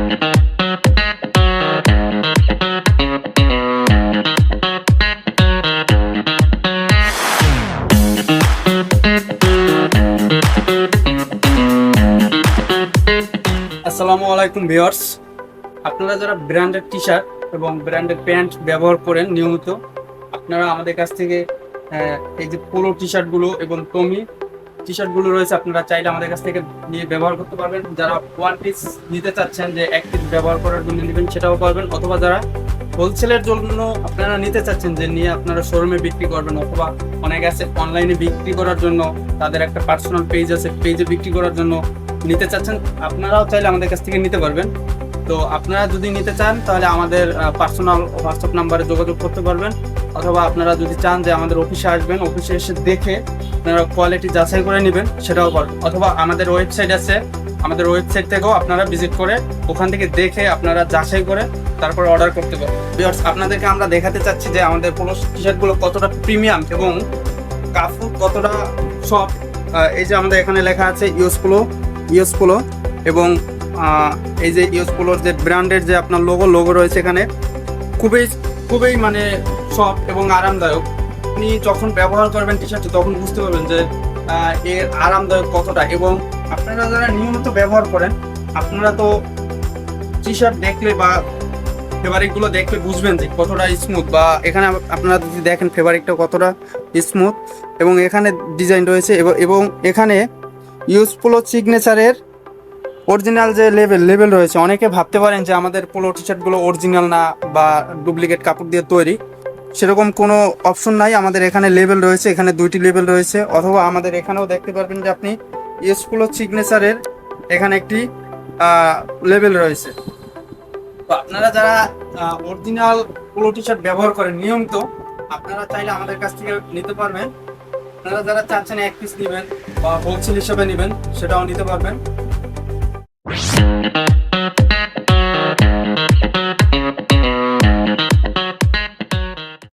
আসসালামু আলাইকুম ভিউয়ার্স, আপনারা যারা ব্র্যান্ডেড টি শার্ট এবং ব্র্যান্ডেড প্যান্ট ব্যবহার করেন নিয়মিত, আপনারা আমাদের কাছ থেকে এই যে পোলো টি শার্টগুলো এবং টমি টি শার্টগুলো রয়েছে, আপনারা চাইলে আমাদের কাছ থেকে নিয়ে ব্যবহার করতে পারবেন। যারা ওয়ান পিস নিতে চাচ্ছেন যে এক পিস ব্যবহার করার জন্য নেবেন, সেটাও পারবেন। অথবা যারা হোলসেলের জন্য আপনারা নিতে চাচ্ছেন যে নিয়ে আপনারা শোরুমে বিক্রি করবেন, অথবা অনেকে আছে অনলাইনে বিক্রি করার জন্য, তাদের একটা পার্সোনাল পেজ আছে, পেজে বিক্রি করার জন্য নিতে চাচ্ছেন, আপনারাও চাইলে আমাদের কাছ থেকে নিতে পারবেন। তো আপনারা যদি নিতে চান তাহলে আমাদের পার্সোনাল হোয়াটসঅ্যাপ নাম্বারে যোগাযোগ করতে পারবেন, অথবা আপনারা যদি চান যে আমাদের অফিসে আসবেন, অফিসে এসে দেখে আপনারা কোয়ালিটি যাচাই করে নেবেন, সেটাও পারবেন। অথবা আমাদের ওয়েবসাইট আছে, আমাদের ওয়েবসাইট থেকেও আপনারা ভিজিট করে ওখান থেকে দেখে আপনারা যাচাই করে তারপর অর্ডার করতে পারবেন। ভিউয়ার্স, আপনাদেরকে আমরা দেখাতে চাচ্ছি যে আমাদের পোলো টি শার্টগুলো কতটা প্রিমিয়াম এবং কাপড় কতটা সফট। এই যে আমাদের এখানে লেখা আছে ইউএস পোলো এবং এই যে ইউএস পোলোর যে ব্র্যান্ডের যে আপনার লোগো রয়েছে এখানে, খুবই মানে সফট এবং আরামদায়ক। আপনি যখন ব্যবহার করবেন টি শার্টটি তখন বুঝতে পারবেন যে এর আরামদায়ক কতটা। এবং আপনারা যারা নিয়মিত ব্যবহার করেন, আপনারা তো টি শার্ট দেখলে বা ফেব্রিকগুলো দেখলে বুঝবেন যে কতটা স্মুথ, বা এখানে আপনারা যদি দেখেন ফেব্রিকটা কতটা স্মুথ এবং এখানে ডিজাইন রয়েছে এবং এখানে ইউএস পোলো সিগনেচারের অরিজিনাল যে লেবেল রয়েছে। অনেকে ভাবতে পারেন যে আমাদের পোলো টি শার্টগুলো অরিজিনাল না বা ডুপ্লিকেট কাপড় দিয়ে তৈরি, সেরকম কোনো অপশন নাই। আমাদের এখানে লেবেল রয়েছে, এখানে দুইটি লেবেল রয়েছে। অথবা আমাদের এখানেও দেখতে পারবেন যে আপনি ইউএস পোলো সিগনেচারের এখানে একটি লেবেল রয়েছে। তো আপনারা যারা অরিজিনাল পোলো টি শার্ট ব্যবহার করেন নিয়মিত, আপনারা চাইলে আমাদের কাছ থেকে নিতে পারবেন। আপনারা যারা চাচ্ছেন এক পিস নেবেন বা হোলসেল হিসেবে নেবেন, সেটাও নিতে পারবেন।